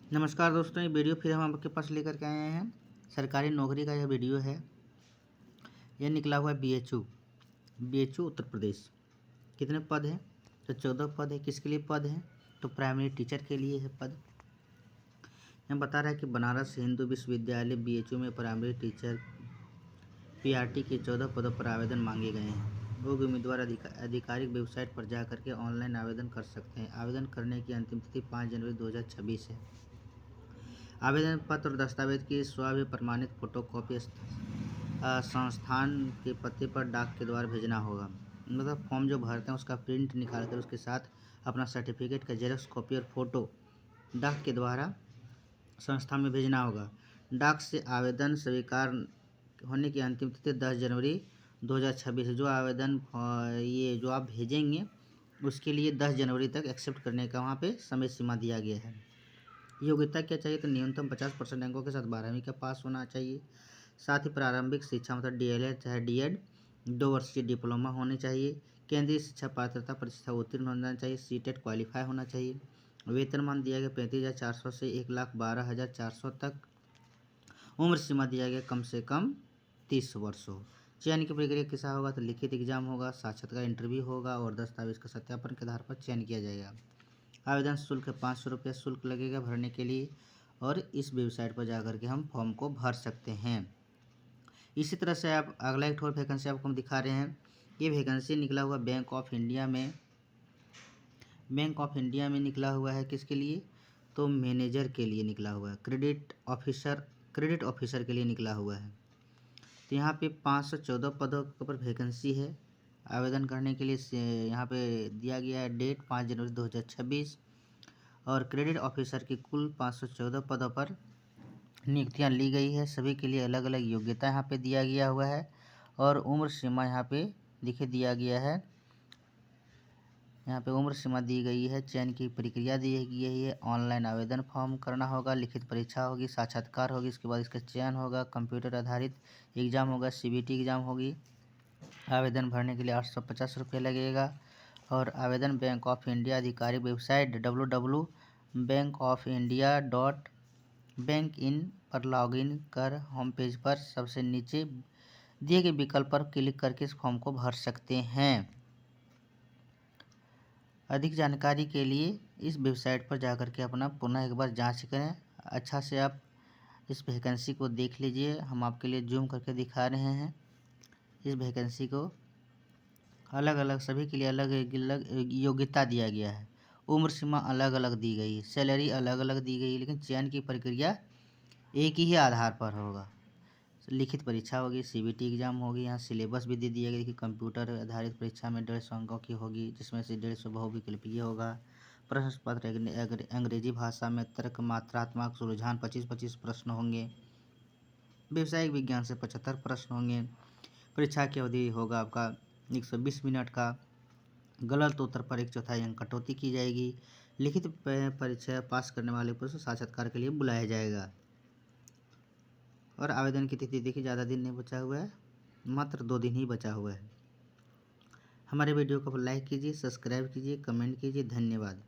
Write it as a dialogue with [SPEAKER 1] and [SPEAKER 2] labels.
[SPEAKER 1] नमस्कार दोस्तों, ये वीडियो फिर हम आपके पास लेकर के आए हैं। सरकारी नौकरी का यह वीडियो है। यह निकला हुआ है बीएचयू उत्तर प्रदेश। कितने पद हैं? तो 14 पद है। किसके लिए पद है? तो प्राइमरी टीचर के लिए है पद। यहाँ बता रहा है कि बनारस हिंदू विश्वविद्यालय बीएचयू में प्राइमरी टीचर पीआरटी के 14 पदों पर आवेदन मांगे गए हैं। लोग उम्मीदवार आधिकारिक वेबसाइट पर जा करके ऑनलाइन आवेदन कर सकते हैं। आवेदन करने की अंतिम तिथि 5 जनवरी 2026 है। आवेदन पत्र और दस्तावेज की स्वयं प्रमाणित फोटोकॉपी संस्थान के पते पर डाक के द्वारा भेजना होगा। मतलब फॉर्म जो भरते हैं उसका प्रिंट निकाल कर उसके साथ अपना सर्टिफिकेट का जेरॉक्स कॉपी और फोटो डाक के द्वारा संस्था में भेजना होगा। डाक से आवेदन स्वीकार होने की अंतिम तिथि 10 जनवरी 2026 है। जो आवेदन ये जो आप भेजेंगे उसके लिए 10 जनवरी तक एक्सेप्ट करने का वहाँ पे समय सीमा दिया गया है। योग्यता क्या चाहिए? तो न्यूनतम 50% अंकों के साथ 12वीं का पास होना चाहिए। साथ ही प्रारंभिक शिक्षा मतलब डीएलएड चाहे डीएड 2 वर्ष की डिप्लोमा होनी चाहिए। केंद्रीय शिक्षा पात्रता परीक्षा उत्तीर्ण होना चाहिए। सीटेट क्वालिफाई होना चाहिए। वेतनमान दिया गया 35,400 से 1,12,400 तक। उम्र सीमा दिया गया कम से कम 30 वर्ष हो। चयन की प्रक्रिया कैसा होगा? तो लिखित एग्जाम होगा, साक्षात्कार इंटरव्यू होगा और दस्तावेज का सत्यापन के आधार पर चयन किया जाएगा। आवेदन शुल्क 500 रुपये शुल्क लगेगा भरने के लिए और इस वेबसाइट पर जाकर के हम फॉर्म को भर सकते हैं। इसी तरह से आप अगला एक और वैकेंसी आपको हम दिखा रहे हैं। ये वैकेंसी निकला हुआ बैंक ऑफ इंडिया में निकला हुआ है। किसके लिए? तो मैनेजर के लिए निकला हुआ है। क्रेडिट ऑफिसर के लिए निकला हुआ है। तो यहाँ पे 514 पदों पर वैकेंसी है। आवेदन करने के लिए यहाँ पे दिया गया है डेट 5 जनवरी 2026 और क्रेडिट ऑफिसर की कुल 514 पदों पर नियुक्तियां ली गई है। सभी के लिए अलग अलग योग्यता यहाँ पे दिया गया हुआ है और उम्र सीमा यहाँ पे दिया गया है। यहाँ पे उम्र सीमा दी गई है। चयन की प्रक्रिया दी गई है। ऑनलाइन आवेदन फॉर्म करना होगा, लिखित परीक्षा होगी, साक्षात्कार होगी, इसके बाद इसका चयन होगा, कंप्यूटर आधारित एग्जाम होगा, सीबीटी एग्जाम होगी। आवेदन भरने के लिए 850 रुपये लगेगा और आवेदन बैंक ऑफ इंडिया आधिकारिक वेबसाइट www.bankofindia.bankin पर लॉगिन कर होम पेज पर सबसे नीचे दिए गए विकल्प पर क्लिक करके इस फॉर्म को भर सकते हैं। अधिक जानकारी के लिए इस वेबसाइट पर जाकर के अपना पुनः एक बार जांच करें। अच्छा से आप इस वैकेंसी को देख लीजिए। हम आपके लिए जूम करके दिखा रहे हैं। इस वैकेंसी को अलग अलग सभी के लिए अलग अलग योग्यता दिया गया है। उम्र सीमा अलग अलग दी गई है, सैलरी अलग अलग दी गई है, लेकिन चयन की प्रक्रिया एक ही आधार पर होगा। लिखित परीक्षा होगी, सीबीटी एग्जाम होगी। यहाँ सिलेबस भी दे दिया गया कि कंप्यूटर आधारित परीक्षा में 150 अंकों की होगी, जिसमें से 150 बहुविकल्पीय होगा। प्रश्न पत्र अंग्रेजी भाषा में तर्क मात्रात्मक सुलझान 25-25 प्रश्न होंगे। व्यवसायिक विज्ञान से 75 प्रश्न होंगे। परीक्षा की अवधि होगा आपका 120 मिनट का। गलत उत्तर पर 1/4 अंक कटौती की जाएगी। लिखित परीक्षा पास करने वाले को साक्षात्कार के लिए बुलाया जाएगा। और आवेदन की तिथि देखिए, ज़्यादा दिन नहीं बचा हुआ है, मात्र 2 दिन ही बचा हुआ है। हमारे वीडियो को लाइक कीजिए, सब्सक्राइब कीजिए, कमेंट कीजिए। धन्यवाद।